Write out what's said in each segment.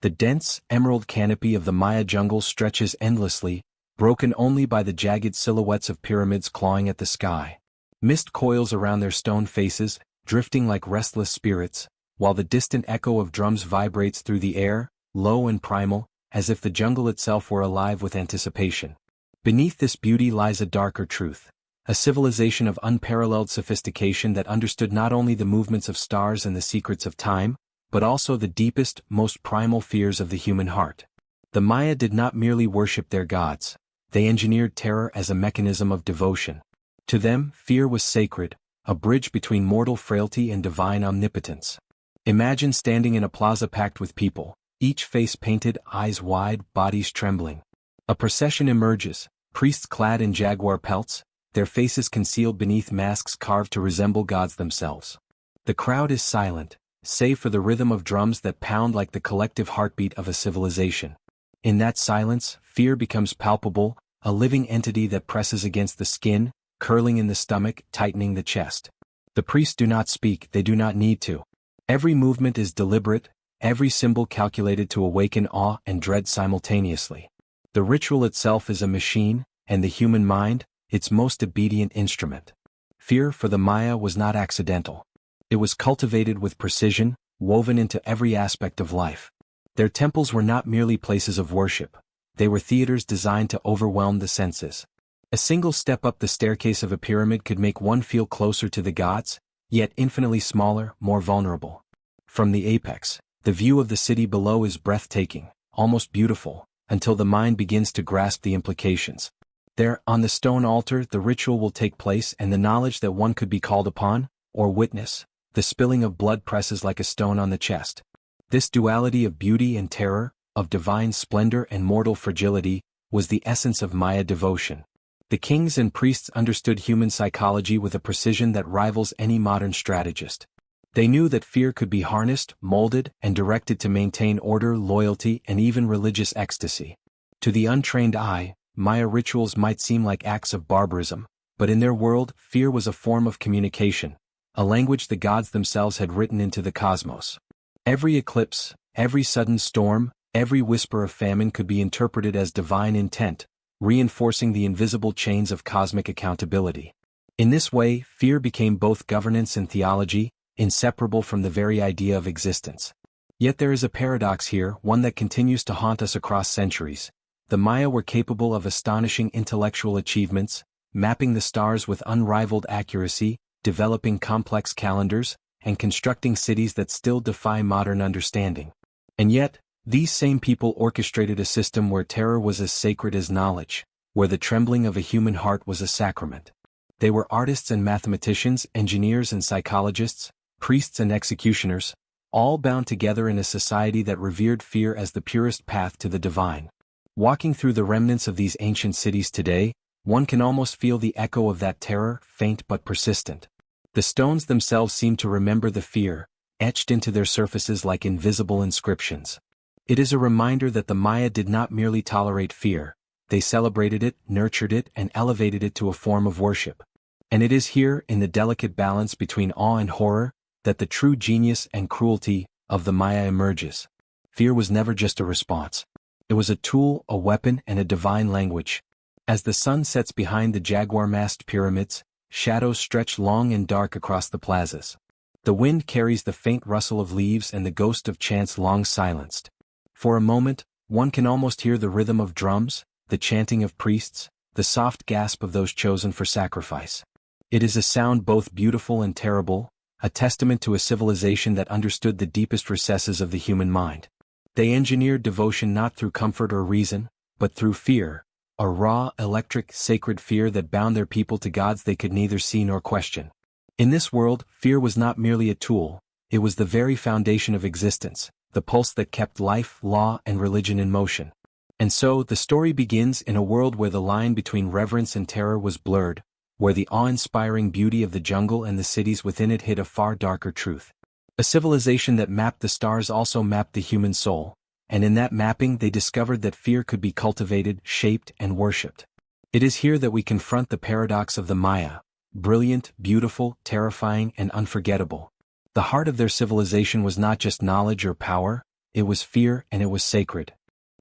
The dense, emerald canopy of the Maya jungle stretches endlessly, broken only by the jagged silhouettes of pyramids clawing at the sky. Mist coils around their stone faces, drifting like restless spirits, while the distant echo of drums vibrates through the air, low and primal, as if the jungle itself were alive with anticipation. Beneath this beauty lies a darker truth, a civilization of unparalleled sophistication that understood not only the movements of stars and the secrets of time, but also the deepest, most primal fears of the human heart. The Maya did not merely worship their gods, they engineered terror as a mechanism of devotion. To them, fear was sacred, a bridge between mortal frailty and divine omnipotence. Imagine standing in a plaza packed with people, each face painted, eyes wide, bodies trembling. A procession emerges, priests clad in jaguar pelts, their faces concealed beneath masks carved to resemble gods themselves. The crowd is silent, save for the rhythm of drums that pound like the collective heartbeat of a civilization. In that silence, fear becomes palpable, a living entity that presses against the skin, curling in the stomach, tightening the chest. The priests do not speak, they do not need to. Every movement is deliberate, every symbol calculated to awaken awe and dread simultaneously. The ritual itself is a machine, and the human mind, its most obedient instrument. Fear for the Maya was not accidental. It was cultivated with precision, woven into every aspect of life. Their temples were not merely places of worship. They were theaters designed to overwhelm the senses. A single step up the staircase of a pyramid could make one feel closer to the gods, yet infinitely smaller, more vulnerable. From the apex, the view of the city below is breathtaking, almost beautiful, until the mind begins to grasp the implications. There, on the stone altar, the ritual will take place, and the knowledge that one could be called upon, or witness, the spilling of blood presses like a stone on the chest. This duality of beauty and terror, of divine splendor and mortal fragility, was the essence of Maya devotion. The kings and priests understood human psychology with a precision that rivals any modern strategist. They knew that fear could be harnessed, molded, and directed to maintain order, loyalty, and even religious ecstasy. To the untrained eye, Maya rituals might seem like acts of barbarism, but in their world, fear was a form of communication, a language the gods themselves had written into the cosmos. Every eclipse, every sudden storm, every whisper of famine could be interpreted as divine intent, reinforcing the invisible chains of cosmic accountability. In this way, fear became both governance and theology, inseparable from the very idea of existence. Yet there is a paradox here, one that continues to haunt us across centuries. The Maya were capable of astonishing intellectual achievements, mapping the stars with unrivaled accuracy, developing complex calendars, and constructing cities that still defy modern understanding. And yet, these same people orchestrated a system where terror was as sacred as knowledge, where the trembling of a human heart was a sacrament. They were artists and mathematicians, engineers and psychologists, priests and executioners, all bound together in a society that revered fear as the purest path to the divine. Walking through the remnants of these ancient cities today, one can almost feel the echo of that terror, faint but persistent. The stones themselves seem to remember the fear, etched into their surfaces like invisible inscriptions. It is a reminder that the Maya did not merely tolerate fear, they celebrated it, nurtured it, and elevated it to a form of worship. And it is here, in the delicate balance between awe and horror, that the true genius and cruelty of the Maya emerges. Fear was never just a response. It was a tool, a weapon, and a divine language. As the sun sets behind the jaguar-masked pyramids, shadows stretch long and dark across the plazas. The wind carries the faint rustle of leaves and the ghost of chants long silenced. For a moment, one can almost hear the rhythm of drums, the chanting of priests, the soft gasp of those chosen for sacrifice. It is a sound both beautiful and terrible, a testament to a civilization that understood the deepest recesses of the human mind. They engineered devotion not through comfort or reason, but through fear, a raw, electric, sacred fear that bound their people to gods they could neither see nor question. In this world, fear was not merely a tool, it was the very foundation of existence, the pulse that kept life, law, and religion in motion. And so, the story begins in a world where the line between reverence and terror was blurred, where the awe-inspiring beauty of the jungle and the cities within it hid a far darker truth. A civilization that mapped the stars also mapped the human soul, and in that mapping they discovered that fear could be cultivated, shaped, and worshipped. It is here that we confront the paradox of the Maya, brilliant, beautiful, terrifying, and unforgettable. The heart of their civilization was not just knowledge or power, it was fear, and it was sacred.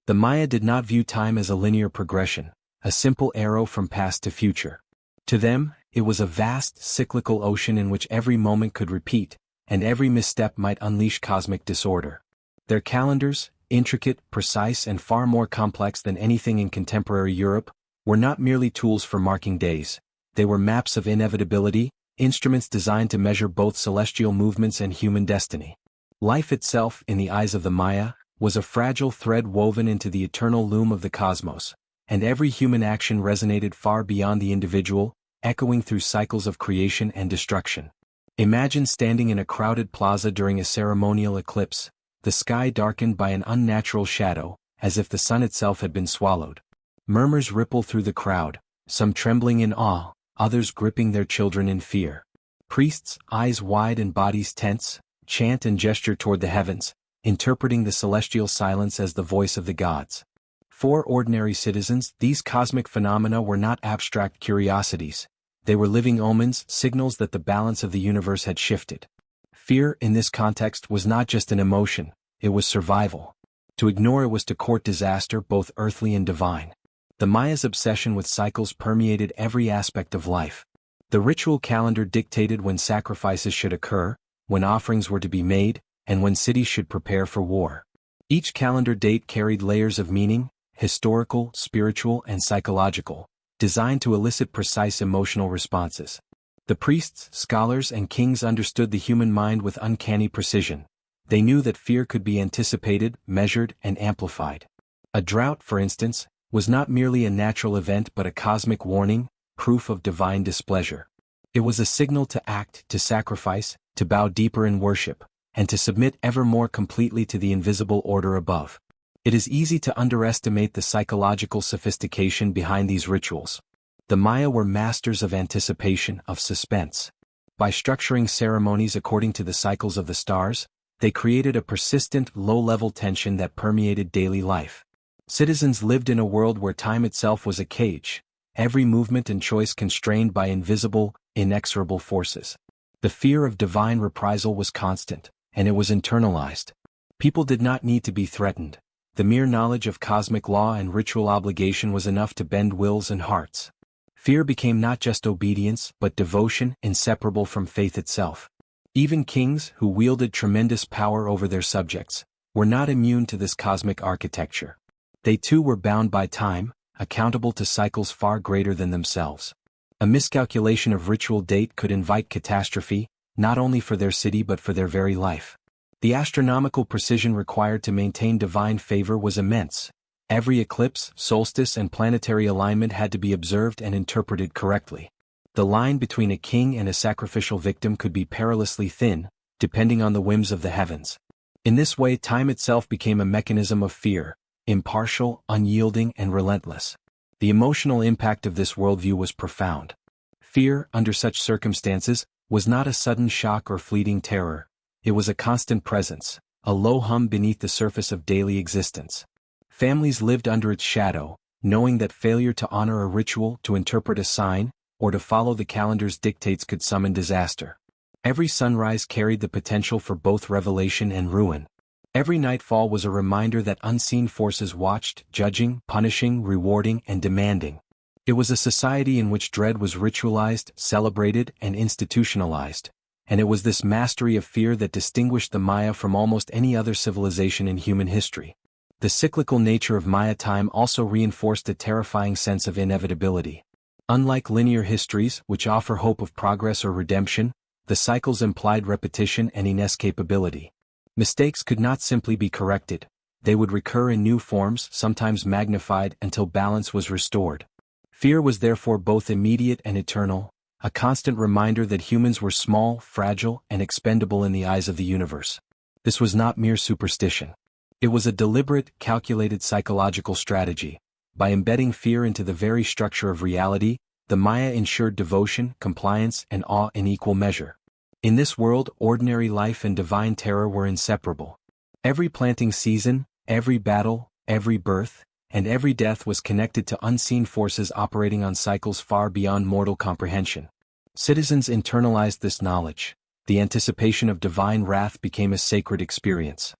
The Maya did not view time as a linear progression, a simple arrow from past to future. To them, it was a vast, cyclical ocean in which every moment could repeat, and every misstep might unleash cosmic disorder. Their calendars, intricate, precise, and far more complex than anything in contemporary Europe, were not merely tools for marking days. They were maps of inevitability, instruments designed to measure both celestial movements and human destiny. Life itself, in the eyes of the Maya, was a fragile thread woven into the eternal loom of the cosmos, and every human action resonated far beyond the individual, echoing through cycles of creation and destruction. Imagine standing in a crowded plaza during a ceremonial eclipse, the sky darkened by an unnatural shadow, as if the sun itself had been swallowed. Murmurs ripple through the crowd, some trembling in awe, others gripping their children in fear. Priests, eyes wide and bodies tense, chant and gesture toward the heavens, interpreting the celestial silence as the voice of the gods. For ordinary citizens, these cosmic phenomena were not abstract curiosities. They were living omens, signals that the balance of the universe had shifted. Fear, in this context, was not just an emotion, it was survival. To ignore it was to court disaster, both earthly and divine. The Maya's obsession with cycles permeated every aspect of life. The ritual calendar dictated when sacrifices should occur, when offerings were to be made, and when cities should prepare for war. Each calendar date carried layers of meaning, historical, spiritual, and psychological, designed to elicit precise emotional responses. The priests, scholars, and kings understood the human mind with uncanny precision. They knew that fear could be anticipated, measured, and amplified. A drought, for instance, was not merely a natural event but a cosmic warning, proof of divine displeasure. It was a signal to act, to sacrifice, to bow deeper in worship, and to submit ever more completely to the invisible order above. It is easy to underestimate the psychological sophistication behind these rituals. The Maya were masters of anticipation, of suspense. By structuring ceremonies according to the cycles of the stars, they created a persistent, low-level tension that permeated daily life. Citizens lived in a world where time itself was a cage, every movement and choice constrained by invisible, inexorable forces. The fear of divine reprisal was constant, and it was internalized. People did not need to be threatened. The mere knowledge of cosmic law and ritual obligation was enough to bend wills and hearts. Fear became not just obedience, but devotion, inseparable from faith itself. Even kings, who wielded tremendous power over their subjects, were not immune to this cosmic architecture. They too were bound by time, accountable to cycles far greater than themselves. A miscalculation of ritual date could invite catastrophe, not only for their city but for their very life. The astronomical precision required to maintain divine favor was immense. Every eclipse, solstice, and planetary alignment had to be observed and interpreted correctly. The line between a king and a sacrificial victim could be perilously thin, depending on the whims of the heavens. In this way, time itself became a mechanism of fear, impartial, unyielding, and relentless. The emotional impact of this worldview was profound. Fear, under such circumstances, was not a sudden shock or fleeting terror. It was a constant presence, a low hum beneath the surface of daily existence. Families lived under its shadow, knowing that failure to honor a ritual, to interpret a sign, or to follow the calendar's dictates could summon disaster. Every sunrise carried the potential for both revelation and ruin. Every nightfall was a reminder that unseen forces watched, judging, punishing, rewarding, and demanding. It was a society in which dread was ritualized, celebrated, and institutionalized. And it was this mastery of fear that distinguished the Maya from almost any other civilization in human history. The cyclical nature of Maya time also reinforced a terrifying sense of inevitability. Unlike linear histories, which offer hope of progress or redemption, the cycles implied repetition and inescapability. Mistakes could not simply be corrected. They would recur in new forms, sometimes magnified, until balance was restored. Fear was therefore both immediate and eternal, a constant reminder that humans were small, fragile, and expendable in the eyes of the universe. This was not mere superstition. It was a deliberate, calculated psychological strategy. By embedding fear into the very structure of reality, the Maya ensured devotion, compliance, and awe in equal measure. In this world, ordinary life and divine terror were inseparable. Every planting season, every battle, every birth, and every death was connected to unseen forces operating on cycles far beyond mortal comprehension. Citizens internalized this knowledge. The anticipation of divine wrath became a sacred experience.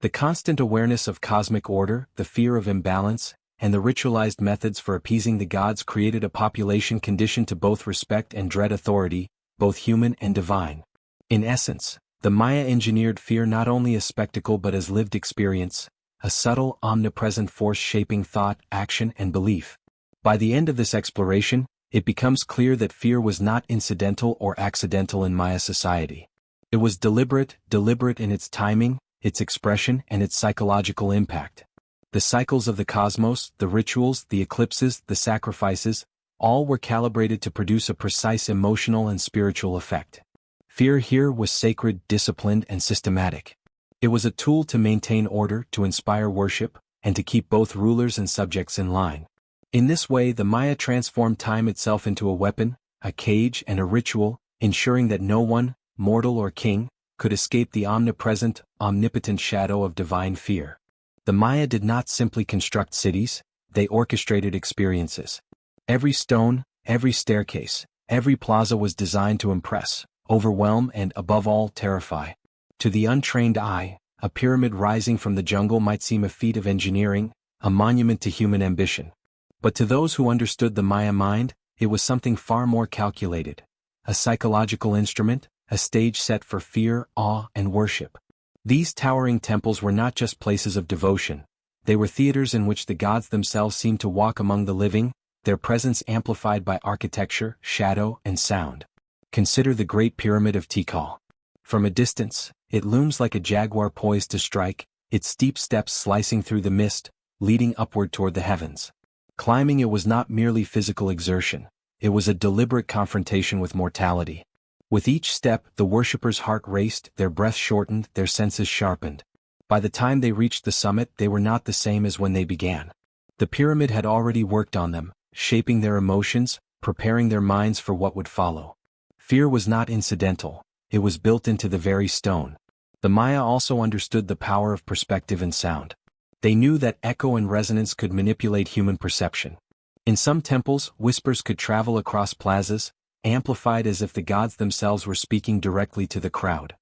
The constant awareness of cosmic order, the fear of imbalance, and the ritualized methods for appeasing the gods created a population conditioned to both respect and dread authority, both human and divine. In essence, the Maya engineered fear not only as spectacle but as lived experience, a subtle, omnipresent force shaping thought, action, and belief. By the end of this exploration, it becomes clear that fear was not incidental or accidental in Maya society. It was deliberate in its timing, its expression, and its psychological impact. The cycles of the cosmos, the rituals, the eclipses, the sacrifices, all were calibrated to produce a precise emotional and spiritual effect. Fear here was sacred, disciplined, and systematic. It was a tool to maintain order, to inspire worship, and to keep both rulers and subjects in line. In this way, the Maya transformed time itself into a weapon, a cage, and a ritual, ensuring that no one, mortal or king, could escape the omnipresent, omnipotent shadow of divine fear. The Maya did not simply construct cities, they orchestrated experiences. Every stone, every staircase, every plaza was designed to impress, overwhelm, and, above all, terrify. To the untrained eye, a pyramid rising from the jungle might seem a feat of engineering, a monument to human ambition. But to those who understood the Maya mind, it was something far more calculated. A psychological instrument, a stage set for fear, awe, and worship. These towering temples were not just places of devotion, they were theaters in which the gods themselves seemed to walk among the living, their presence amplified by architecture, shadow, and sound. Consider the Great Pyramid of Tikal. From a distance, it looms like a jaguar poised to strike, its steep steps slicing through the mist, leading upward toward the heavens. Climbing it was not merely physical exertion, it was a deliberate confrontation with mortality. With each step, the worshippers' heart raced, their breath shortened, their senses sharpened. By the time they reached the summit, they were not the same as when they began. The pyramid had already worked on them, shaping their emotions, preparing their minds for what would follow. Fear was not incidental, it was built into the very stone. The Maya also understood the power of perspective and sound. They knew that echo and resonance could manipulate human perception. In some temples, whispers could travel across plazas, amplified as if the gods themselves were speaking directly to the crowd.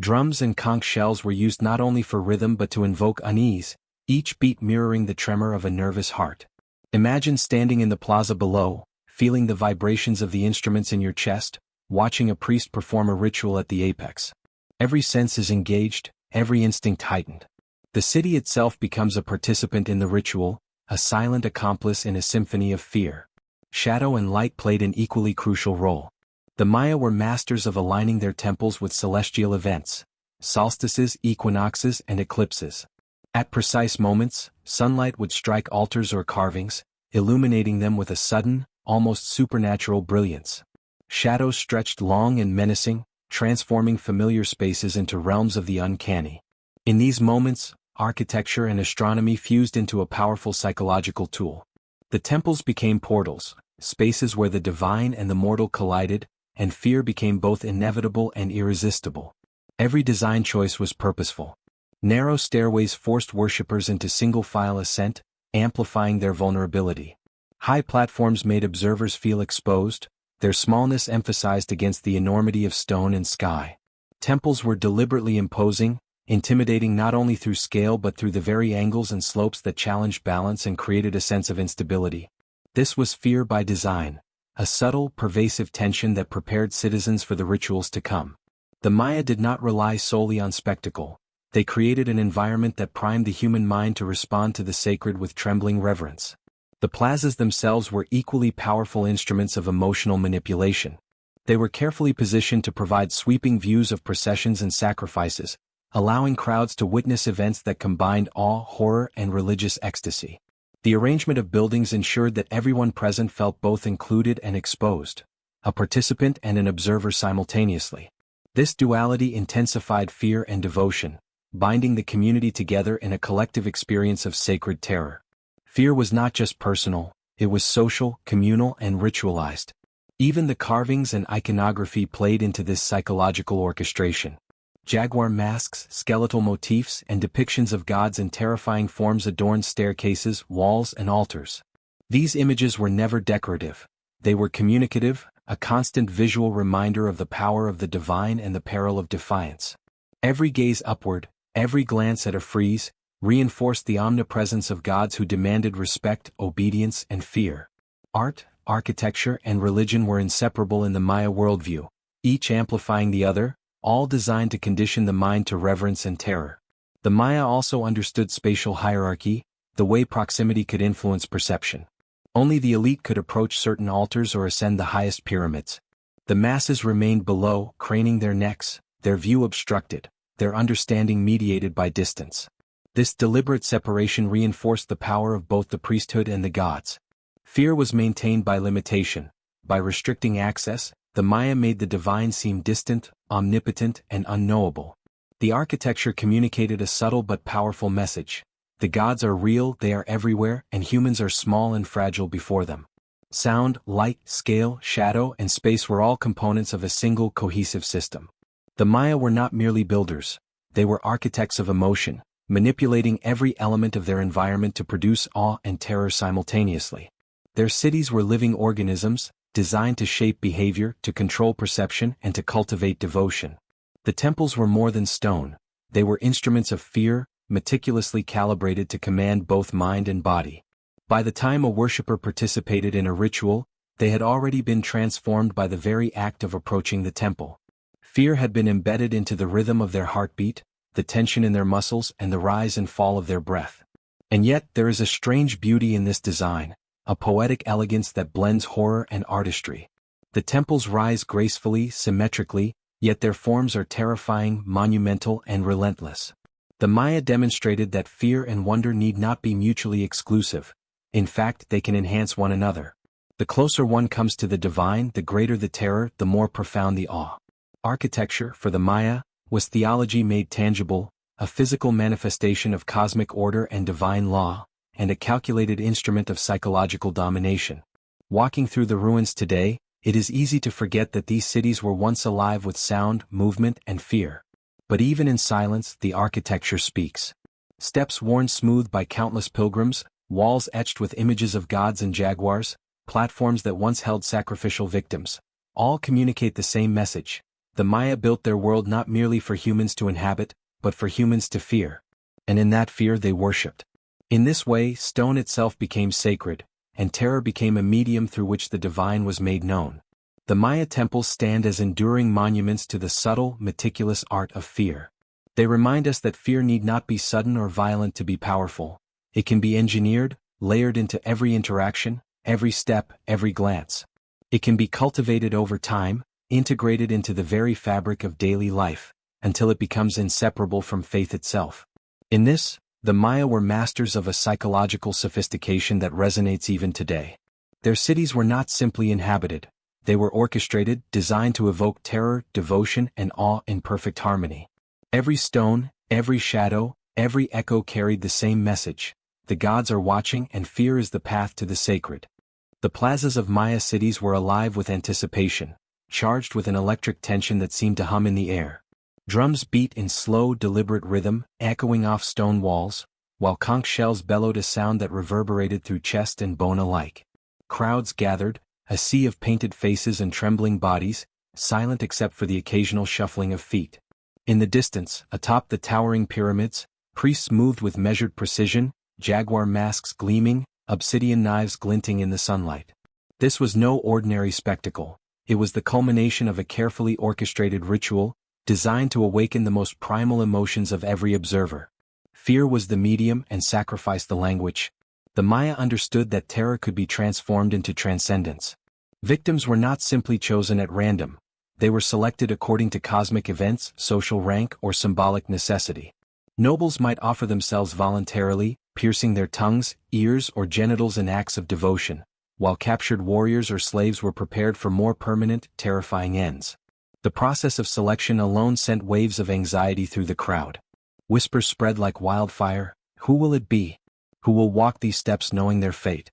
Drums and conch shells were used not only for rhythm but to invoke unease, each beat mirroring the tremor of a nervous heart. Imagine standing in the plaza below, feeling the vibrations of the instruments in your chest, watching a priest perform a ritual at the apex. Every sense is engaged, every instinct heightened. The city itself becomes a participant in the ritual, a silent accomplice in a symphony of fear. Shadow and light played an equally crucial role. The Maya were masters of aligning their temples with celestial events, solstices, equinoxes, and eclipses. At precise moments, sunlight would strike altars or carvings, illuminating them with a sudden, almost supernatural brilliance. Shadows stretched long and menacing, transforming familiar spaces into realms of the uncanny. In these moments, architecture and astronomy fused into a powerful psychological tool. The temples became portals, spaces where the divine and the mortal collided, and fear became both inevitable and irresistible. Every design choice was purposeful. Narrow stairways forced worshippers into single-file ascent, amplifying their vulnerability. High platforms made observers feel exposed, their smallness emphasized against the enormity of stone and sky. Temples were deliberately imposing, intimidating not only through scale but through the very angles and slopes that challenged balance and created a sense of instability. This was fear by design, a subtle, pervasive tension that prepared citizens for the rituals to come. The Maya did not rely solely on spectacle, they created an environment that primed the human mind to respond to the sacred with trembling reverence. The plazas themselves were equally powerful instruments of emotional manipulation. They were carefully positioned to provide sweeping views of processions and sacrifices, allowing crowds to witness events that combined awe, horror, and religious ecstasy. The arrangement of buildings ensured that everyone present felt both included and exposed, a participant and an observer simultaneously. This duality intensified fear and devotion, binding the community together in a collective experience of sacred terror. Fear was not just personal, it was social, communal, and ritualized. Even the carvings and iconography played into this psychological orchestration. Jaguar masks, skeletal motifs, and depictions of gods in terrifying forms adorned staircases, walls, and altars. These images were never decorative. They were communicative, a constant visual reminder of the power of the divine and the peril of defiance. Every gaze upward, Every glance at a frieze reinforced the omnipresence of gods who demanded respect, obedience, and fear. Art, architecture, and religion were inseparable in the Maya worldview, each amplifying the other, all designed to condition the mind to reverence and terror. The Maya also understood spatial hierarchy, the way proximity could influence perception. Only the elite could approach certain altars or ascend the highest pyramids. The masses remained below, craning their necks, their view obstructed, their understanding mediated by distance. This deliberate separation reinforced the power of both the priesthood and the gods. Fear was maintained by limitation. By restricting access, the Maya made the divine seem distant, omnipotent, and unknowable. The architecture communicated a subtle but powerful message. The gods are real, they are everywhere, and humans are small and fragile before them. Sound, light, scale, shadow, and space were all components of a single cohesive system. The Maya were not merely builders. They were architects of emotion, manipulating every element of their environment to produce awe and terror simultaneously. Their cities were living organisms, designed to shape behavior, to control perception, and to cultivate devotion. The temples were more than stone. They were instruments of fear, meticulously calibrated to command both mind and body. By the time a worshipper participated in a ritual, they had already been transformed by the very act of approaching the temple. Fear had been embedded into the rhythm of their heartbeat, the tension in their muscles, and the rise and fall of their breath. And yet there is a strange beauty in this design, a poetic elegance that blends horror and artistry. The temples rise gracefully, symmetrically, yet their forms are terrifying, monumental, and relentless. The Maya demonstrated that fear and wonder need not be mutually exclusive. In fact, they can enhance one another. The closer one comes to the divine, the greater the terror, the more profound the awe. Architecture, for the Maya, was theology made tangible, a physical manifestation of cosmic order and divine law, and a calculated instrument of psychological domination. Walking through the ruins today, it is easy to forget that these cities were once alive with sound, movement, and fear. But even in silence, the architecture speaks. Steps worn smooth by countless pilgrims, walls etched with images of gods and jaguars, platforms that once held sacrificial victims, all communicate the same message. The Maya built their world not merely for humans to inhabit, but for humans to fear. And in that fear they worshipped. In this way, stone itself became sacred, and terror became a medium through which the divine was made known. The Maya temples stand as enduring monuments to the subtle, meticulous art of fear. They remind us that fear need not be sudden or violent to be powerful. It can be engineered, layered into every interaction, every step, every glance. It can be cultivated over time, integrated into the very fabric of daily life, until it becomes inseparable from faith itself. In this, the Maya were masters of a psychological sophistication that resonates even today. Their cities were not simply inhabited. They were orchestrated, designed to evoke terror, devotion, and awe in perfect harmony. Every stone, every shadow, every echo carried the same message. The gods are watching, and fear is the path to the sacred. The plazas of Maya cities were alive with anticipation, charged with an electric tension that seemed to hum in the air. Drums beat in slow, deliberate rhythm, echoing off stone walls, while conch shells bellowed a sound that reverberated through chest and bone alike. Crowds gathered, a sea of painted faces and trembling bodies, silent except for the occasional shuffling of feet. In the distance, atop the towering pyramids, priests moved with measured precision, jaguar masks gleaming, obsidian knives glinting in the sunlight. This was no ordinary spectacle. It was the culmination of a carefully orchestrated ritual, designed to awaken the most primal emotions of every observer. Fear was the medium and sacrifice the language. The Maya understood that terror could be transformed into transcendence. Victims were not simply chosen at random. They were selected according to cosmic events, social rank, or symbolic necessity. Nobles might offer themselves voluntarily, piercing their tongues, ears, or genitals in acts of devotion, while captured warriors or slaves were prepared for more permanent, terrifying ends. The process of selection alone sent waves of anxiety through the crowd. Whispers spread like wildfire. Who will it be? Who will walk these steps knowing their fate?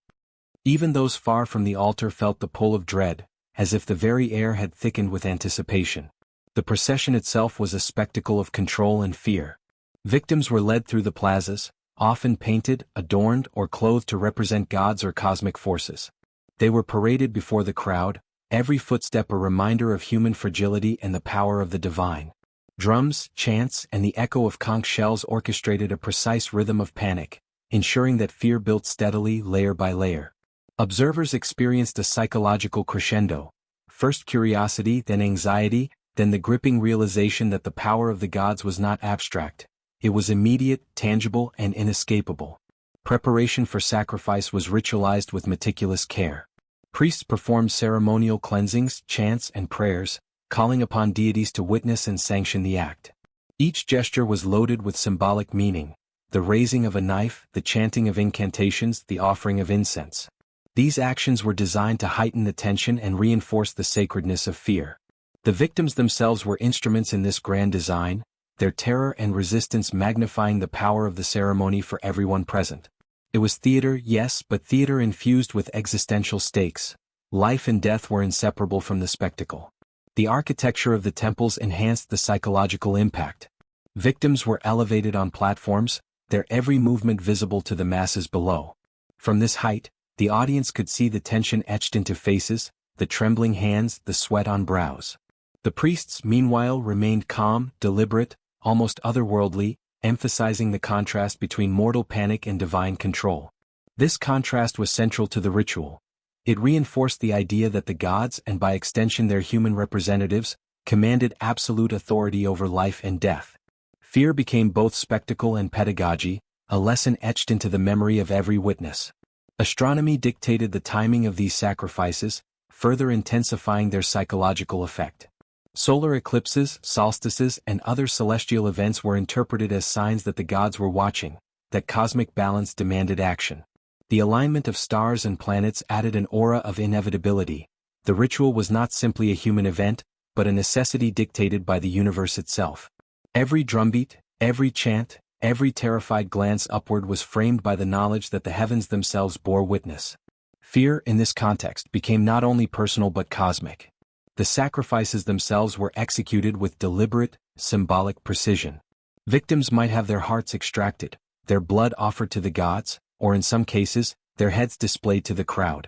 Even those far from the altar felt the pull of dread, as if the very air had thickened with anticipation. The procession itself was a spectacle of control and fear. Victims were led through the plazas, often painted, adorned, or clothed to represent gods or cosmic forces. They were paraded before the crowd, every footstep a reminder of human fragility and the power of the divine. Drums, chants, and the echo of conch shells orchestrated a precise rhythm of panic, ensuring that fear built steadily layer by layer. Observers experienced a psychological crescendo. First curiosity, then anxiety, then the gripping realization that the power of the gods was not abstract. It was immediate, tangible, and inescapable. Preparation for sacrifice was ritualized with meticulous care. Priests performed ceremonial cleansings, chants, and prayers, calling upon deities to witness and sanction the act. Each gesture was loaded with symbolic meaning: the raising of a knife, the chanting of incantations, the offering of incense. These actions were designed to heighten the tension and reinforce the sacredness of fear. The victims themselves were instruments in this grand design, their terror and resistance magnifying the power of the ceremony for everyone present. It was theater, yes, but theater infused with existential stakes. Life and death were inseparable from the spectacle. The architecture of the temples enhanced the psychological impact. Victims were elevated on platforms, their every movement visible to the masses below. From this height, the audience could see the tension etched into faces, the trembling hands, the sweat on brows. The priests, meanwhile, remained calm, deliberate, almost otherworldly, emphasizing the contrast between mortal panic and divine control. This contrast was central to the ritual. It reinforced the idea that the gods, and by extension their human representatives, commanded absolute authority over life and death. Fear became both spectacle and pedagogy, a lesson etched into the memory of every witness. Astronomy dictated the timing of these sacrifices, further intensifying their psychological effect. Solar eclipses, solstices, and other celestial events were interpreted as signs that the gods were watching, that cosmic balance demanded action. The alignment of stars and planets added an aura of inevitability. The ritual was not simply a human event, but a necessity dictated by the universe itself. Every drumbeat, every chant, every terrified glance upward was framed by the knowledge that the heavens themselves bore witness. Fear, in this context, became not only personal but cosmic. The sacrifices themselves were executed with deliberate, symbolic precision. Victims might have their hearts extracted, their blood offered to the gods, or in some cases, their heads displayed to the crowd.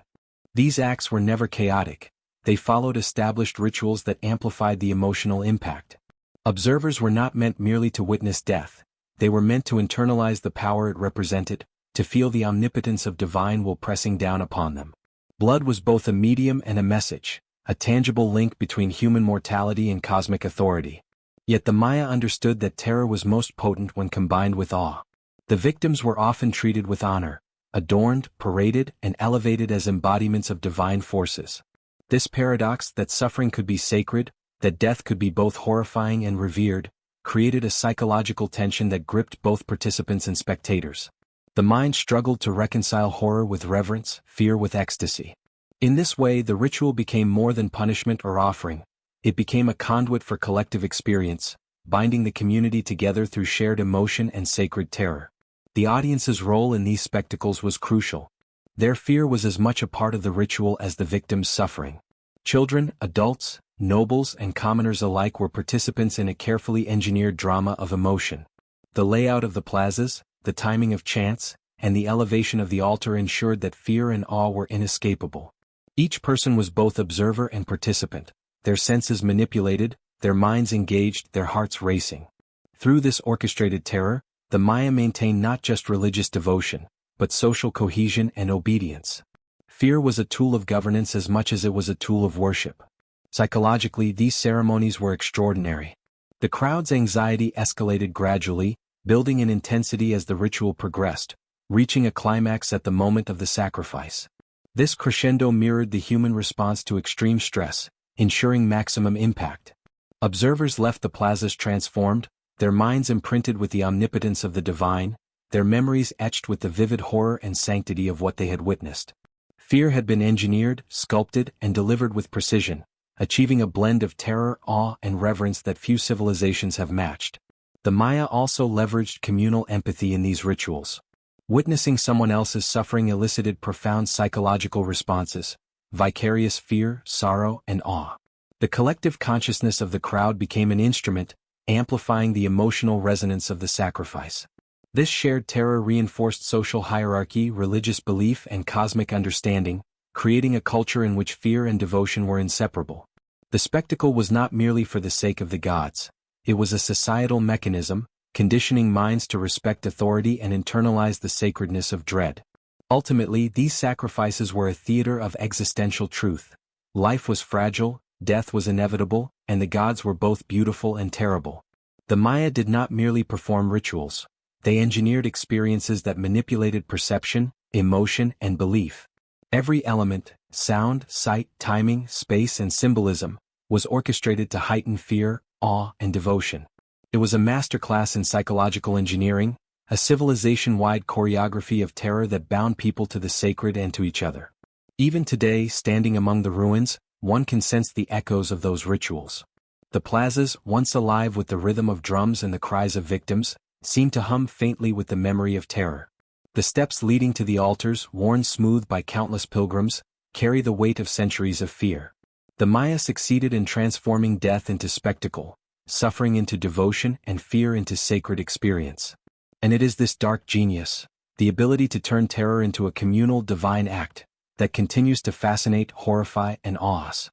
These acts were never chaotic. They followed established rituals that amplified the emotional impact. Observers were not meant merely to witness death. They were meant to internalize the power it represented, to feel the omnipotence of divine will pressing down upon them. Blood was both a medium and a message, a tangible link between human mortality and cosmic authority. Yet the Maya understood that terror was most potent when combined with awe. The victims were often treated with honor, adorned, paraded, and elevated as embodiments of divine forces. This paradox that suffering could be sacred, that death could be both horrifying and revered, created a psychological tension that gripped both participants and spectators. The mind struggled to reconcile horror with reverence, fear with ecstasy. In this way, the ritual became more than punishment or offering. It became a conduit for collective experience, binding the community together through shared emotion and sacred terror. The audience's role in these spectacles was crucial. Their fear was as much a part of the ritual as the victim's suffering. Children, adults, nobles, and commoners alike were participants in a carefully engineered drama of emotion. The layout of the plazas, the timing of chants, and the elevation of the altar ensured that fear and awe were inescapable. Each person was both observer and participant, their senses manipulated, their minds engaged, their hearts racing. Through this orchestrated terror, the Maya maintained not just religious devotion, but social cohesion and obedience. Fear was a tool of governance as much as it was a tool of worship. Psychologically, these ceremonies were extraordinary. The crowd's anxiety escalated gradually, building in intensity as the ritual progressed, reaching a climax at the moment of the sacrifice. This crescendo mirrored the human response to extreme stress, ensuring maximum impact. Observers left the plazas transformed, their minds imprinted with the omnipotence of the divine, their memories etched with the vivid horror and sanctity of what they had witnessed. Fear had been engineered, sculpted, and delivered with precision, achieving a blend of terror, awe, and reverence that few civilizations have matched. The Maya also leveraged communal empathy in these rituals. Witnessing someone else's suffering elicited profound psychological responses: vicarious fear, sorrow, and awe. The collective consciousness of the crowd became an instrument, amplifying the emotional resonance of the sacrifice. This shared terror reinforced social hierarchy, religious belief, and cosmic understanding, creating a culture in which fear and devotion were inseparable. The spectacle was not merely for the sake of the gods. It was a societal mechanism, conditioning minds to respect authority and internalize the sacredness of dread. Ultimately, these sacrifices were a theater of existential truth. Life was fragile, death was inevitable, and the gods were both beautiful and terrible. The Maya did not merely perform rituals. They engineered experiences that manipulated perception, emotion, and belief. Every element, sound, sight, timing, space, and symbolism, was orchestrated to heighten fear, awe, and devotion. It was a masterclass in psychological engineering, a civilization-wide choreography of terror that bound people to the sacred and to each other. Even today, standing among the ruins, one can sense the echoes of those rituals. The plazas, once alive with the rhythm of drums and the cries of victims, seem to hum faintly with the memory of terror. The steps leading to the altars, worn smooth by countless pilgrims, carry the weight of centuries of fear. The Maya succeeded in transforming death into spectacle, suffering into devotion, and fear into sacred experience. And it is this dark genius, the ability to turn terror into a communal divine act, that continues to fascinate, horrify, and awe us.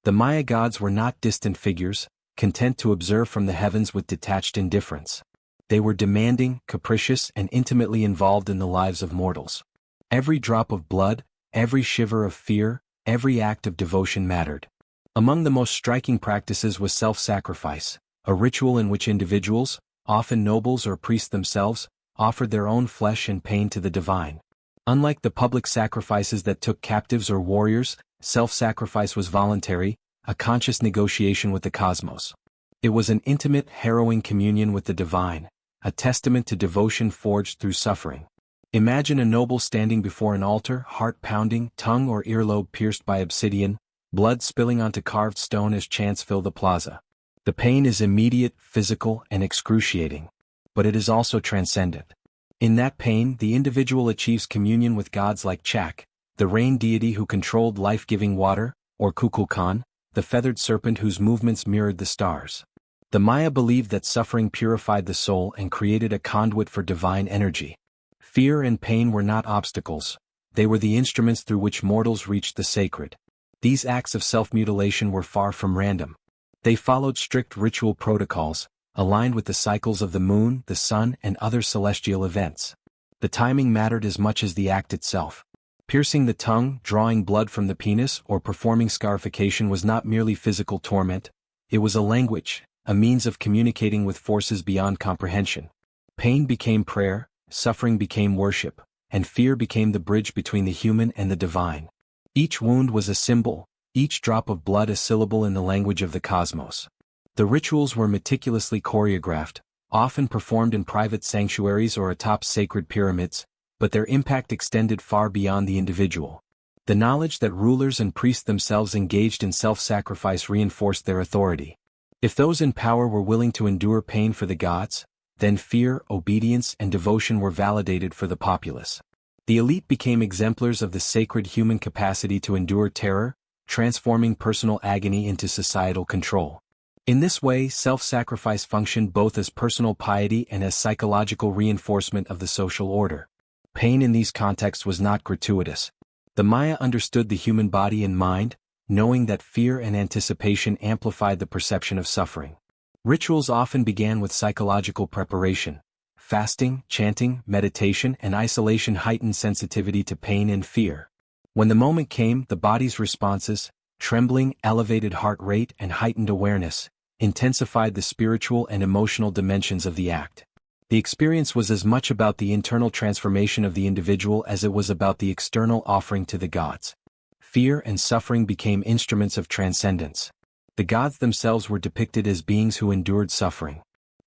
The Maya gods were not distant figures, content to observe from the heavens with detached indifference. They were demanding, capricious, and intimately involved in the lives of mortals. Every drop of blood, every shiver of fear, every act of devotion mattered. Among the most striking practices was self-sacrifice, a ritual in which individuals, often nobles or priests themselves, offered their own flesh and pain to the divine. Unlike the public sacrifices that took captives or warriors, self-sacrifice was voluntary, a conscious negotiation with the cosmos. It was an intimate, harrowing communion with the divine, a testament to devotion forged through suffering. Imagine a noble standing before an altar, heart pounding, tongue or earlobe pierced by obsidian, blood spilling onto carved stone as chants fill the plaza. The pain is immediate, physical, and excruciating. But it is also transcendent. In that pain, the individual achieves communion with gods like Chak, the rain deity who controlled life-giving water, or Kukulkan, the feathered serpent whose movements mirrored the stars. The Maya believed that suffering purified the soul and created a conduit for divine energy. Fear and pain were not obstacles, they were the instruments through which mortals reached the sacred. These acts of self-mutilation were far from random. They followed strict ritual protocols, aligned with the cycles of the moon, the sun, and other celestial events. The timing mattered as much as the act itself. Piercing the tongue, drawing blood from the penis, or performing scarification was not merely physical torment, it was a language, a means of communicating with forces beyond comprehension. Pain became prayer, suffering became worship, and fear became the bridge between the human and the divine. Each wound was a symbol, each drop of blood a syllable in the language of the cosmos. The rituals were meticulously choreographed, often performed in private sanctuaries or atop sacred pyramids, but their impact extended far beyond the individual. The knowledge that rulers and priests themselves engaged in self-sacrifice reinforced their authority. If those in power were willing to endure pain for the gods, then fear, obedience, and devotion were validated for the populace. The elite became exemplars of the sacred human capacity to endure terror, transforming personal agony into societal control. In this way, self-sacrifice functioned both as personal piety and as psychological reinforcement of the social order. Pain in these contexts was not gratuitous. The Maya understood the human body and mind, knowing that fear and anticipation amplified the perception of suffering. Rituals often began with psychological preparation. Fasting, chanting, meditation, and isolation heightened sensitivity to pain and fear. When the moment came, the body's responses, trembling, elevated heart rate, and heightened awareness, intensified the spiritual and emotional dimensions of the act. The experience was as much about the internal transformation of the individual as it was about the external offering to the gods. Fear and suffering became instruments of transcendence. The gods themselves were depicted as beings who endured suffering.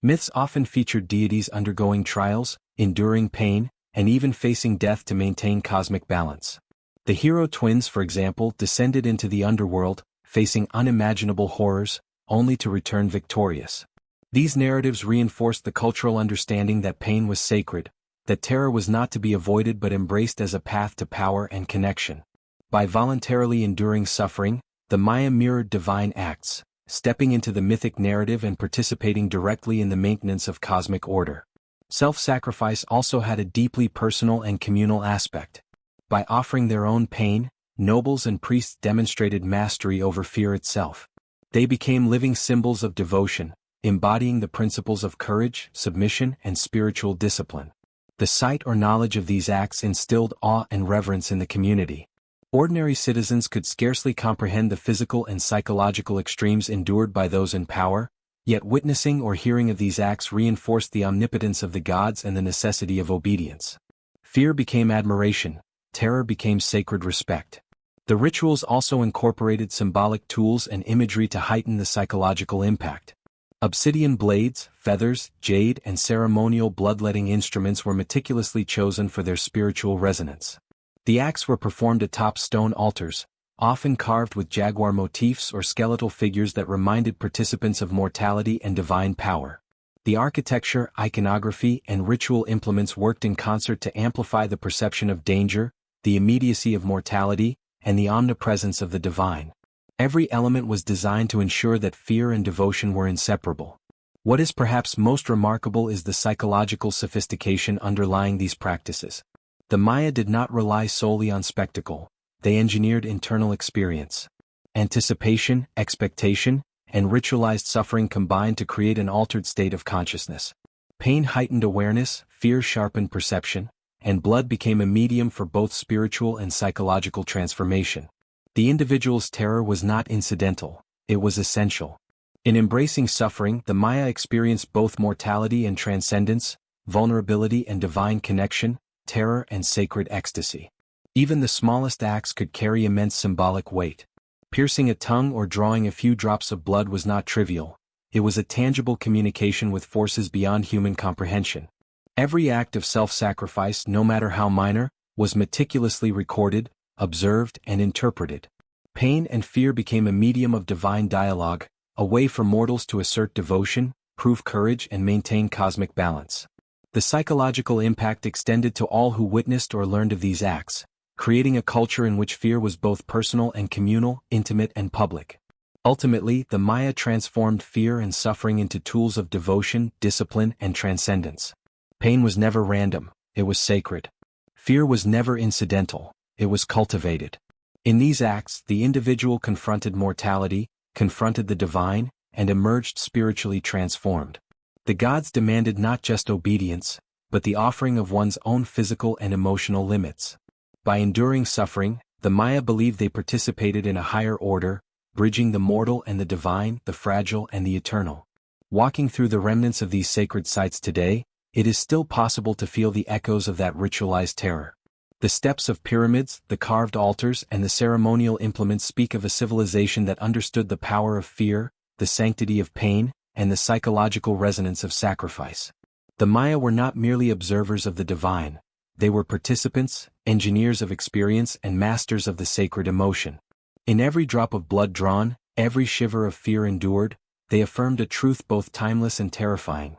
Myths often featured deities undergoing trials, enduring pain, and even facing death to maintain cosmic balance. The hero twins, for example, descended into the underworld, facing unimaginable horrors, only to return victorious. These narratives reinforced the cultural understanding that pain was sacred, that terror was not to be avoided but embraced as a path to power and connection. By voluntarily enduring suffering, the Maya mirrored divine acts, stepping into the mythic narrative and participating directly in the maintenance of cosmic order. Self-sacrifice also had a deeply personal and communal aspect. By offering their own pain, nobles and priests demonstrated mastery over fear itself. They became living symbols of devotion, embodying the principles of courage, submission, and spiritual discipline. The sight or knowledge of these acts instilled awe and reverence in the community. Ordinary citizens could scarcely comprehend the physical and psychological extremes endured by those in power, yet witnessing or hearing of these acts reinforced the omnipotence of the gods and the necessity of obedience. Fear became admiration, terror became sacred respect. The rituals also incorporated symbolic tools and imagery to heighten the psychological impact. Obsidian blades, feathers, jade, and ceremonial bloodletting instruments were meticulously chosen for their spiritual resonance. The acts were performed atop stone altars, often carved with jaguar motifs or skeletal figures that reminded participants of mortality and divine power. The architecture, iconography, and ritual implements worked in concert to amplify the perception of danger, the immediacy of mortality, and the omnipresence of the divine. Every element was designed to ensure that fear and devotion were inseparable. What is perhaps most remarkable is the psychological sophistication underlying these practices. The Maya did not rely solely on spectacle, they engineered internal experience. Anticipation, expectation, and ritualized suffering combined to create an altered state of consciousness. Pain heightened awareness, fear sharpened perception, and blood became a medium for both spiritual and psychological transformation. The individual's terror was not incidental, it was essential. In embracing suffering, the Maya experienced both mortality and transcendence, vulnerability and divine connection, terror and sacred ecstasy. Even the smallest acts could carry immense symbolic weight. Piercing a tongue or drawing a few drops of blood was not trivial, it was a tangible communication with forces beyond human comprehension. Every act of self-sacrifice, no matter how minor, was meticulously recorded, observed, and interpreted. Pain and fear became a medium of divine dialogue, a way for mortals to assert devotion, prove courage, and maintain cosmic balance. The psychological impact extended to all who witnessed or learned of these acts, creating a culture in which fear was both personal and communal, intimate and public. Ultimately, the Maya transformed fear and suffering into tools of devotion, discipline, and transcendence. Pain was never random, it was sacred. Fear was never incidental, it was cultivated. In these acts, the individual confronted mortality, confronted the divine, and emerged spiritually transformed. The gods demanded not just obedience, but the offering of one's own physical and emotional limits. By enduring suffering, the Maya believed they participated in a higher order, bridging the mortal and the divine, the fragile and the eternal. Walking through the remnants of these sacred sites today, it is still possible to feel the echoes of that ritualized terror. The steps of pyramids, the carved altars, and the ceremonial implements speak of a civilization that understood the power of fear, the sanctity of pain, and the psychological resonance of sacrifice. The Maya were not merely observers of the divine, they were participants, engineers of experience, and masters of the sacred emotion. In every drop of blood drawn, every shiver of fear endured, they affirmed a truth both timeless and terrifying.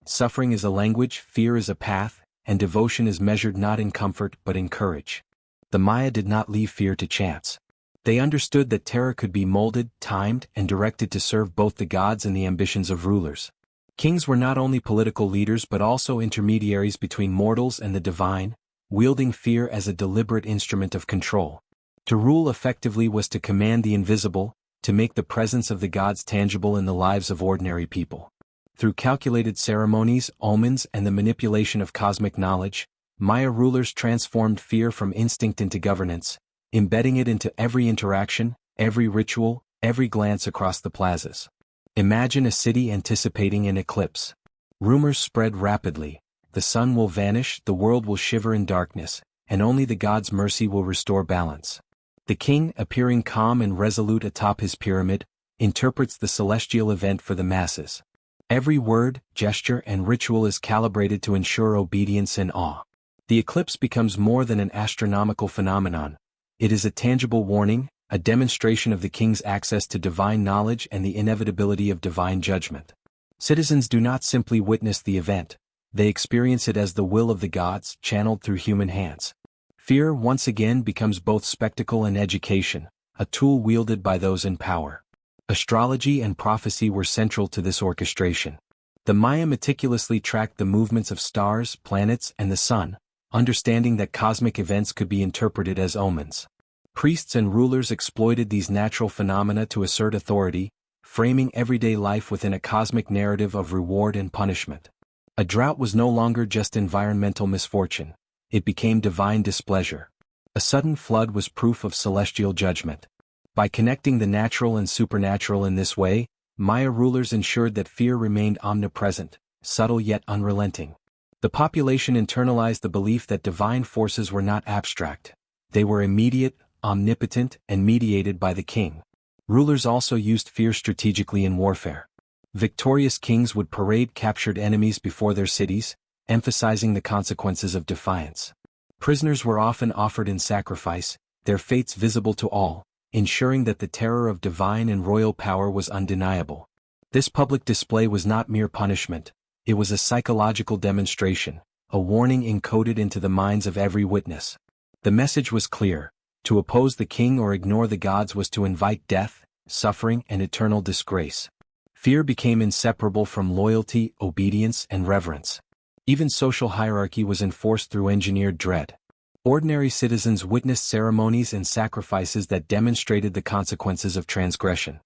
Suffering is a language, fear is a path, and devotion is measured not in comfort but in courage. The Maya did not leave fear to chance. They understood that terror could be molded, timed, and directed to serve both the gods and the ambitions of rulers. Kings were not only political leaders but also intermediaries between mortals and the divine, wielding fear as a deliberate instrument of control. To rule effectively was to command the invisible, to make the presence of the gods tangible in the lives of ordinary people. Through calculated ceremonies, omens, and the manipulation of cosmic knowledge, Maya rulers transformed fear from instinct into governance, embedding it into every interaction, every ritual, every glance across the plazas. Imagine a city anticipating an eclipse. Rumors spread rapidly, the sun will vanish, the world will shiver in darkness, and only the god's mercy will restore balance. The king, appearing calm and resolute atop his pyramid, interprets the celestial event for the masses. Every word, gesture, and ritual is calibrated to ensure obedience and awe. The eclipse becomes more than an astronomical phenomenon. It is a tangible warning, a demonstration of the king's access to divine knowledge and the inevitability of divine judgment. Citizens do not simply witness the event, they experience it as the will of the gods, channeled through human hands. Fear once again becomes both spectacle and education, a tool wielded by those in power. Astrology and prophecy were central to this orchestration. The Maya meticulously tracked the movements of stars, planets, and the sun, understanding that cosmic events could be interpreted as omens. Priests and rulers exploited these natural phenomena to assert authority, framing everyday life within a cosmic narrative of reward and punishment. A drought was no longer just environmental misfortune, it became divine displeasure. A sudden flood was proof of celestial judgment. By connecting the natural and supernatural in this way, Maya rulers ensured that fear remained omnipresent, subtle yet unrelenting. The population internalized the belief that divine forces were not abstract. They were immediate, omnipotent, and mediated by the king. Rulers also used fear strategically in warfare. Victorious kings would parade captured enemies before their cities, emphasizing the consequences of defiance. Prisoners were often offered in sacrifice, their fates visible to all, ensuring that the terror of divine and royal power was undeniable. This public display was not mere punishment, it was a psychological demonstration, a warning encoded into the minds of every witness. The message was clear: to oppose the king or ignore the gods was to invite death, suffering, and eternal disgrace. Fear became inseparable from loyalty, obedience, and reverence. Even social hierarchy was enforced through engineered dread. Ordinary citizens witnessed ceremonies and sacrifices that demonstrated the consequences of transgression.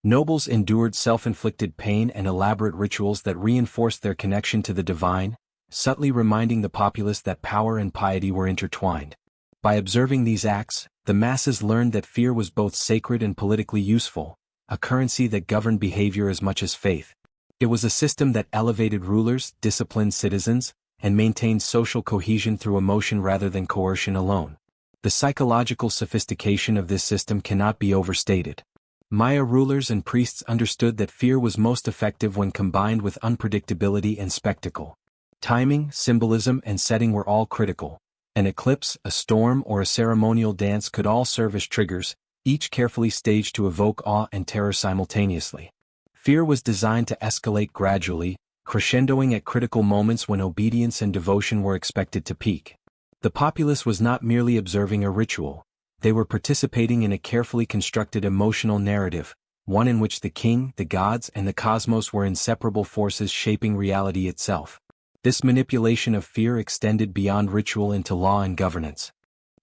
Nobles endured self-inflicted pain and elaborate rituals that reinforced their connection to the divine, subtly reminding the populace that power and piety were intertwined. By observing these acts, the masses learned that fear was both sacred and politically useful, a currency that governed behavior as much as faith. It was a system that elevated rulers, disciplined citizens, and maintained social cohesion through emotion rather than coercion alone. The psychological sophistication of this system cannot be overstated. Maya rulers and priests understood that fear was most effective when combined with unpredictability and spectacle. Timing, symbolism, and setting were all critical. An eclipse, a storm, or a ceremonial dance could all serve as triggers, each carefully staged to evoke awe and terror simultaneously. Fear was designed to escalate gradually, crescendoing at critical moments when obedience and devotion were expected to peak. The populace was not merely observing a ritual. They were participating in a carefully constructed emotional narrative, one in which the king, the gods, and the cosmos were inseparable forces shaping reality itself. This manipulation of fear extended beyond ritual into law and governance.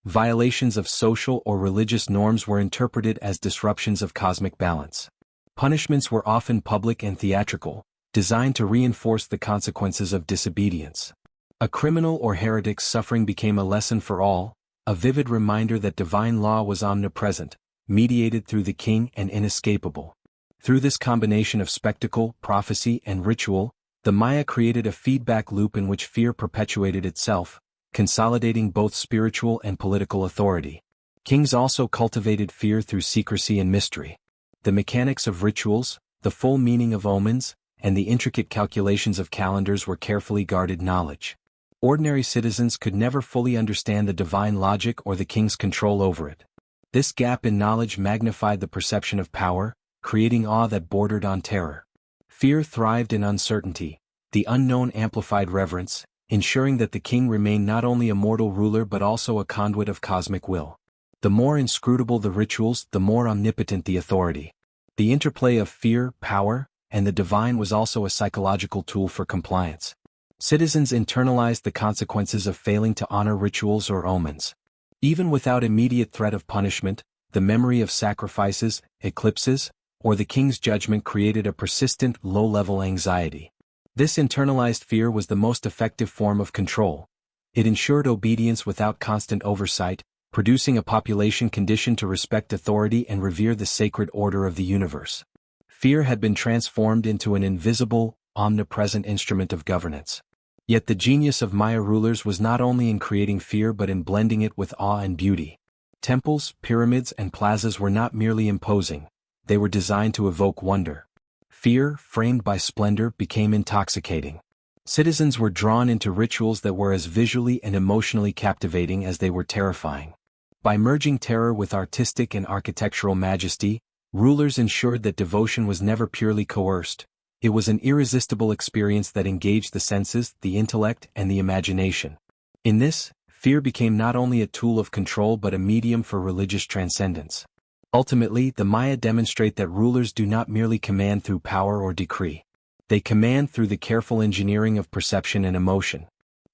Violations of social or religious norms were interpreted as disruptions of cosmic balance. Punishments were often public and theatrical, designed to reinforce the consequences of disobedience. A criminal or heretic's suffering became a lesson for all, a vivid reminder that divine law was omnipresent, mediated through the king and inescapable. Through this combination of spectacle, prophecy, and ritual, the Maya created a feedback loop in which fear perpetuated itself, consolidating both spiritual and political authority. Kings also cultivated fear through secrecy and mystery. The mechanics of rituals, the full meaning of omens, and the intricate calculations of calendars were carefully guarded knowledge. Ordinary citizens could never fully understand the divine logic or the king's control over it. This gap in knowledge magnified the perception of power, creating awe that bordered on terror. Fear thrived in uncertainty, the unknown amplified reverence, ensuring that the king remained not only a mortal ruler but also a conduit of cosmic will. The more inscrutable the rituals, the more omnipotent the authority. The interplay of fear, power, and the divine was also a psychological tool for compliance. Citizens internalized the consequences of failing to honor rituals or omens. Even without immediate threat of punishment, the memory of sacrifices, eclipses, or the king's judgment created a persistent, low-level anxiety. This internalized fear was the most effective form of control. It ensured obedience without constant oversight, producing a population conditioned to respect authority and revere the sacred order of the universe. Fear had been transformed into an invisible, omnipresent instrument of governance. Yet the genius of Maya rulers was not only in creating fear but in blending it with awe and beauty. Temples, pyramids, and plazas were not merely imposing, they were designed to evoke wonder. Fear, framed by splendor, became intoxicating. Citizens were drawn into rituals that were as visually and emotionally captivating as they were terrifying. By merging terror with artistic and architectural majesty, rulers ensured that devotion was never purely coerced. It was an irresistible experience that engaged the senses, the intellect, and the imagination. In this, fear became not only a tool of control but a medium for religious transcendence. Ultimately, the Maya demonstrate that rulers do not merely command through power or decree. They command through the careful engineering of perception and emotion.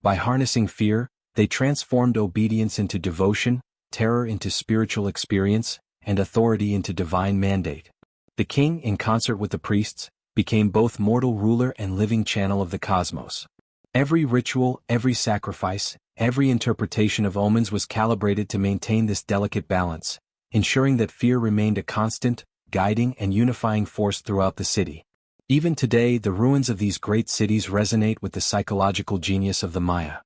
By harnessing fear, they transformed obedience into devotion, terror into spiritual experience, and authority into divine mandate. The king, in concert with the priests, became both mortal ruler and living channel of the cosmos. Every ritual, every sacrifice, every interpretation of omens was calibrated to maintain this delicate balance, ensuring that fear remained a constant, guiding and unifying force throughout the city. Even today, the ruins of these great cities resonate with the psychological genius of the Maya.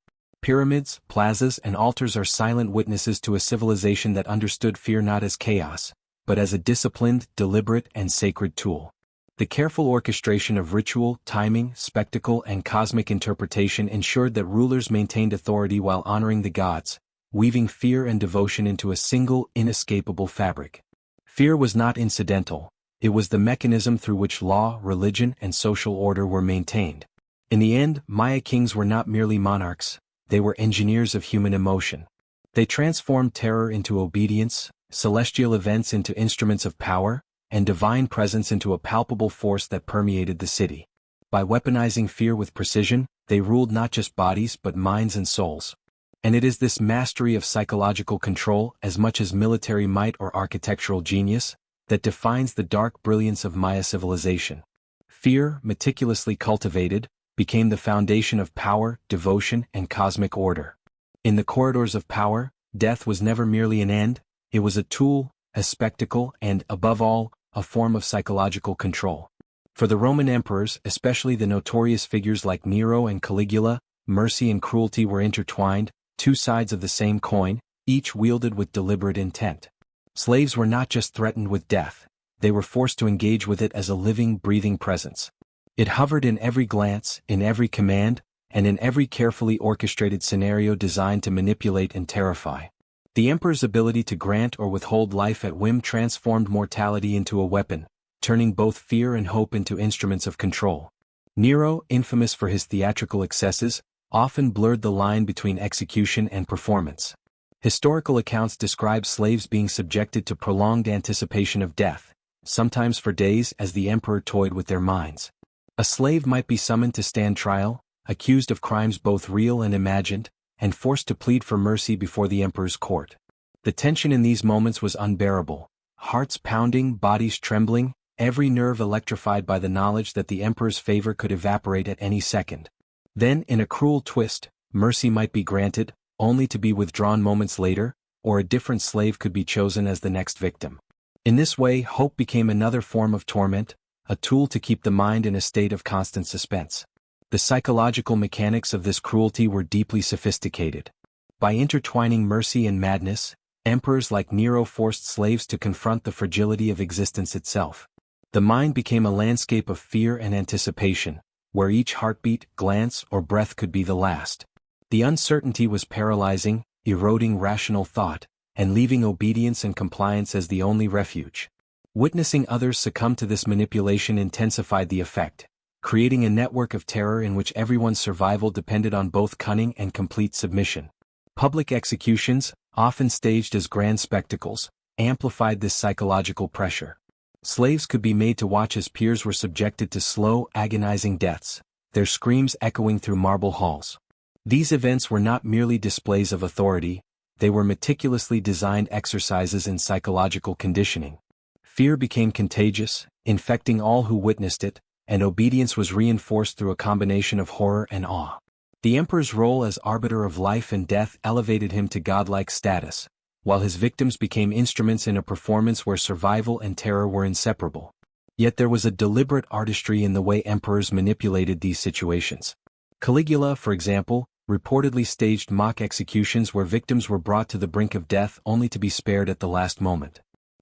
Pyramids, plazas, and altars are silent witnesses to a civilization that understood fear not as chaos, but as a disciplined, deliberate, and sacred tool. The careful orchestration of ritual, timing, spectacle, and cosmic interpretation ensured that rulers maintained authority while honoring the gods, weaving fear and devotion into a single, inescapable fabric. Fear was not incidental, it was the mechanism through which law, religion, and social order were maintained. In the end, Maya kings were not merely monarchs, they were engineers of human emotion. They transformed terror into obedience, celestial events into instruments of power, and divine presence into a palpable force that permeated the city. By weaponizing fear with precision, they ruled not just bodies but minds and souls. And it is this mastery of psychological control, as much as military might or architectural genius, that defines the dark brilliance of Maya civilization. Fear, meticulously cultivated, became the foundation of power, devotion, and cosmic order. In the corridors of power, death was never merely an end, it was a tool, a spectacle, and, above all, a form of psychological control. For the Roman emperors, especially the notorious figures like Nero and Caligula, mercy and cruelty were intertwined, two sides of the same coin, each wielded with deliberate intent. Slaves were not just threatened with death, they were forced to engage with it as a living, breathing presence. It hovered in every glance, in every command, and in every carefully orchestrated scenario designed to manipulate and terrify. The emperor's ability to grant or withhold life at whim transformed mortality into a weapon, turning both fear and hope into instruments of control. Nero, infamous for his theatrical excesses, often blurred the line between execution and performance. Historical accounts describe slaves being subjected to prolonged anticipation of death, sometimes for days as the emperor toyed with their minds. A slave might be summoned to stand trial, accused of crimes both real and imagined, and forced to plead for mercy before the emperor's court. The tension in these moments was unbearable, hearts pounding, bodies trembling, every nerve electrified by the knowledge that the emperor's favor could evaporate at any second. Then, in a cruel twist, mercy might be granted, only to be withdrawn moments later, or a different slave could be chosen as the next victim. In this way, hope became another form of torment, a tool to keep the mind in a state of constant suspense. The psychological mechanics of this cruelty were deeply sophisticated. By intertwining mercy and madness, emperors like Nero forced slaves to confront the fragility of existence itself. The mind became a landscape of fear and anticipation, where each heartbeat, glance, or breath could be the last. The uncertainty was paralyzing, eroding rational thought, and leaving obedience and compliance as the only refuge. Witnessing others succumb to this manipulation intensified the effect, creating a network of terror in which everyone's survival depended on both cunning and complete submission. Public executions, often staged as grand spectacles, amplified this psychological pressure. Slaves could be made to watch as peers were subjected to slow, agonizing deaths, their screams echoing through marble halls. These events were not merely displays of authority, they were meticulously designed exercises in psychological conditioning. Fear became contagious, infecting all who witnessed it, and obedience was reinforced through a combination of horror and awe. The emperor's role as arbiter of life and death elevated him to godlike status, while his victims became instruments in a performance where survival and terror were inseparable. Yet there was a deliberate artistry in the way emperors manipulated these situations. Caligula, for example, reportedly staged mock executions where victims were brought to the brink of death only to be spared at the last moment.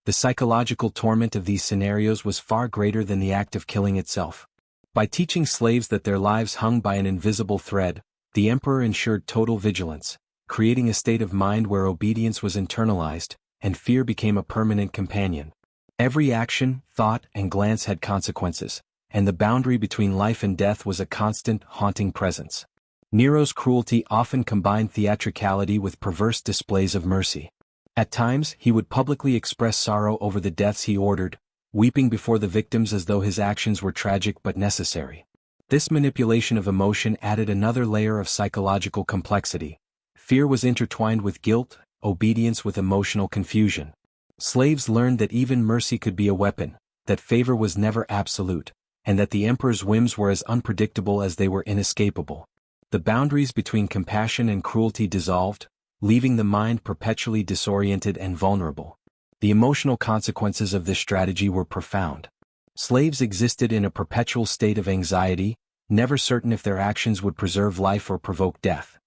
The psychological torment of these scenarios was far greater than the act of killing itself. By teaching slaves that their lives hung by an invisible thread, the emperor ensured total vigilance, creating a state of mind where obedience was internalized, and fear became a permanent companion. Every action, thought, and glance had consequences, and the boundary between life and death was a constant, haunting presence. Nero's cruelty often combined theatricality with perverse displays of mercy. At times, he would publicly express sorrow over the deaths he ordered, weeping before the victims as though his actions were tragic but necessary. This manipulation of emotion added another layer of psychological complexity. Fear was intertwined with guilt, obedience with emotional confusion. Slaves learned that even mercy could be a weapon, that favor was never absolute, and that the emperor's whims were as unpredictable as they were inescapable. The boundaries between compassion and cruelty dissolved, leaving the mind perpetually disoriented and vulnerable. The emotional consequences of this strategy were profound. Slaves existed in a perpetual state of anxiety, never certain if their actions would preserve life or provoke death.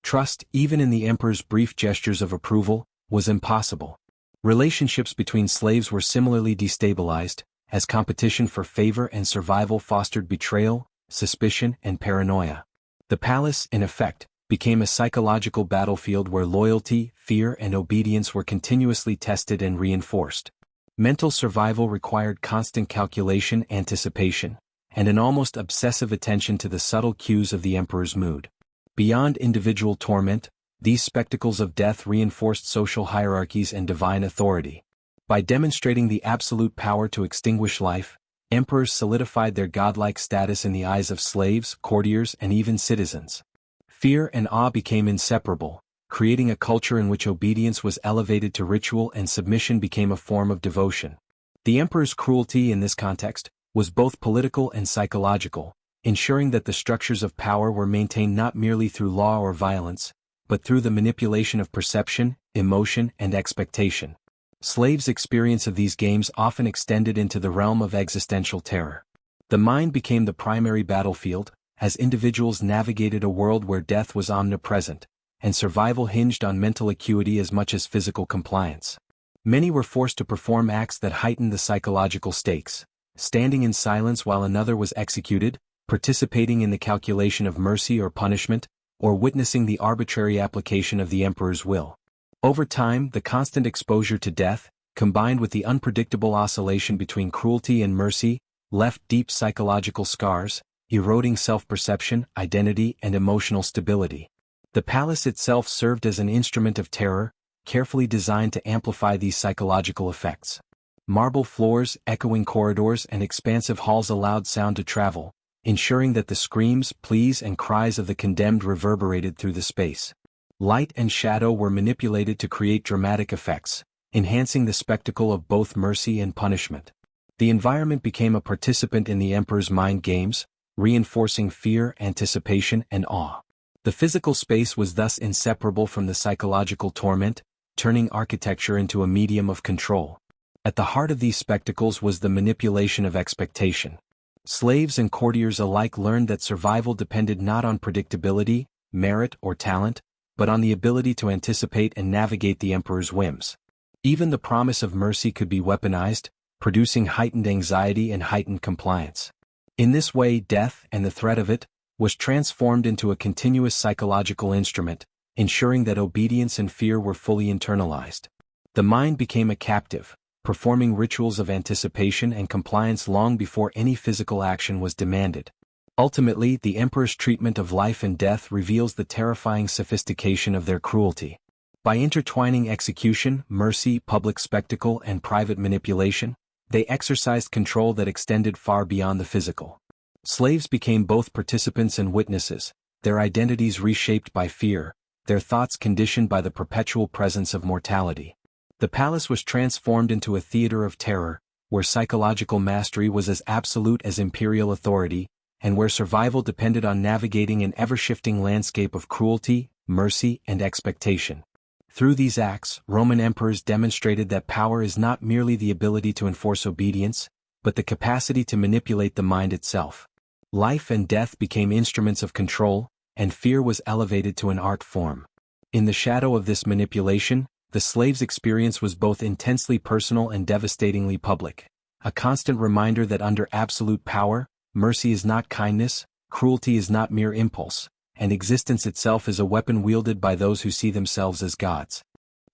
Trust, even in the emperor's brief gestures of approval, was impossible. Relationships between slaves were similarly destabilized, as competition for favor and survival fostered betrayal, suspicion, and paranoia. The palace, in effect, became a psychological battlefield where loyalty, fear, and obedience were continuously tested and reinforced. Mental survival required constant calculation, anticipation, and an almost obsessive attention to the subtle cues of the emperor's mood. Beyond individual torment, these spectacles of death reinforced social hierarchies and divine authority. By demonstrating the absolute power to extinguish life, emperors solidified their godlike status in the eyes of slaves, courtiers, and even citizens. Fear and awe became inseparable, creating a culture in which obedience was elevated to ritual and submission became a form of devotion. The emperor's cruelty in this context was both political and psychological, ensuring that the structures of power were maintained not merely through law or violence, but through the manipulation of perception, emotion, and expectation. Slaves' experience of these games often extended into the realm of existential terror. The mind became the primary battlefield, as individuals navigated a world where death was omnipresent, and survival hinged on mental acuity as much as physical compliance. Many were forced to perform acts that heightened the psychological stakes, standing in silence while another was executed, participating in the calculation of mercy or punishment, or witnessing the arbitrary application of the emperor's will. Over time, the constant exposure to death, combined with the unpredictable oscillation between cruelty and mercy, left deep psychological scars, eroding self-perception, identity, and emotional stability. The palace itself served as an instrument of terror, carefully designed to amplify these psychological effects. Marble floors, echoing corridors, and expansive halls allowed sound to travel, ensuring that the screams, pleas, and cries of the condemned reverberated through the space. Light and shadow were manipulated to create dramatic effects, enhancing the spectacle of both mercy and punishment. The environment became a participant in the emperor's mind games, reinforcing fear, anticipation, and awe. The physical space was thus inseparable from the psychological torment, turning architecture into a medium of control. At the heart of these spectacles was the manipulation of expectation. Slaves and courtiers alike learned that survival depended not on predictability, merit, or talent, but on the ability to anticipate and navigate the emperor's whims. Even the promise of mercy could be weaponized, producing heightened anxiety and heightened compliance. In this way, death, and the threat of it, was transformed into a continuous psychological instrument, ensuring that obedience and fear were fully internalized. The mind became a captive, performing rituals of anticipation and compliance long before any physical action was demanded. Ultimately, the emperor's treatment of life and death reveals the terrifying sophistication of their cruelty. By intertwining execution, mercy, public spectacle, and private manipulation, they exercised control that extended far beyond the physical. Slaves became both participants and witnesses, their identities reshaped by fear, their thoughts conditioned by the perpetual presence of mortality. The palace was transformed into a theater of terror, where psychological mastery was as absolute as imperial authority, and where survival depended on navigating an ever-shifting landscape of cruelty, mercy, and expectation. Through these acts, Roman emperors demonstrated that power is not merely the ability to enforce obedience, but the capacity to manipulate the mind itself. Life and death became instruments of control, and fear was elevated to an art form. In the shadow of this manipulation, the slave's experience was both intensely personal and devastatingly public, a constant reminder that under absolute power, mercy is not kindness, cruelty is not mere impulse, and existence itself is a weapon wielded by those who see themselves as gods.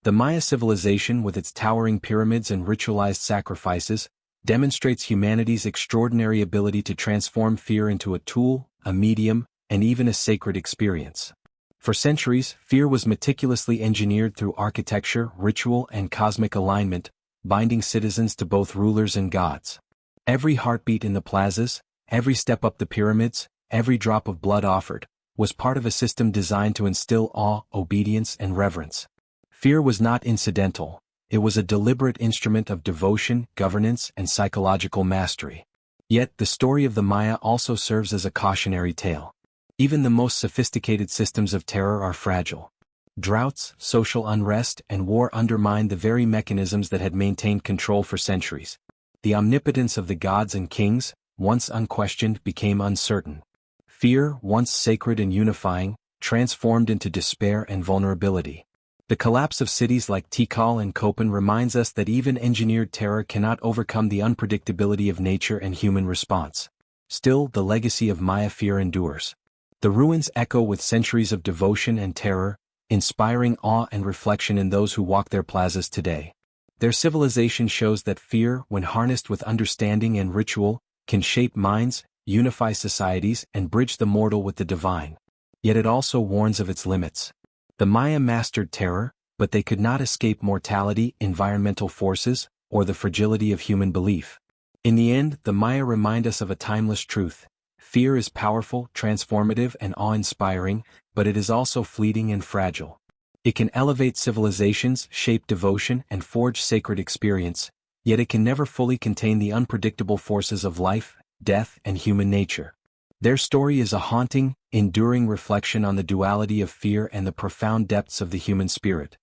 The Maya civilization, with its towering pyramids and ritualized sacrifices, demonstrates humanity's extraordinary ability to transform fear into a tool, a medium, and even a sacred experience. For centuries, fear was meticulously engineered through architecture, ritual, and cosmic alignment, binding citizens to both rulers and gods. Every heartbeat in the plazas, every step up the pyramids, every drop of blood offered, was part of a system designed to instill awe, obedience, and reverence. Fear was not incidental, It was a deliberate instrument of devotion, governance, and psychological mastery. Yet, the story of the Maya also serves as a cautionary tale. Even the most sophisticated systems of terror are fragile. Droughts, social unrest, and war undermined the very mechanisms that had maintained control for centuries. The omnipotence of the gods and kings, once unquestioned, became uncertain. Fear, once sacred and unifying, transformed into despair and vulnerability. The collapse of cities like Tikal and Köpen reminds us that even engineered terror cannot overcome the unpredictability of nature and human response. Still, the legacy of Maya fear endures. The ruins echo with centuries of devotion and terror, inspiring awe and reflection in those who walk their plazas today. Their civilization shows that fear, when harnessed with understanding and ritual, can shape minds, unify societies, and bridge the mortal with the divine. Yet it also warns of its limits. The Maya mastered terror, but they could not escape mortality, environmental forces, or the fragility of human belief. In the end, the Maya remind us of a timeless truth. Fear is powerful, transformative, and awe-inspiring, but it is also fleeting and fragile. It can elevate civilizations, shape devotion, and forge sacred experience, yet it can never fully contain the unpredictable forces of life, death, and human nature. Their story is a haunting, enduring reflection on the duality of fear and the profound depths of the human spirit.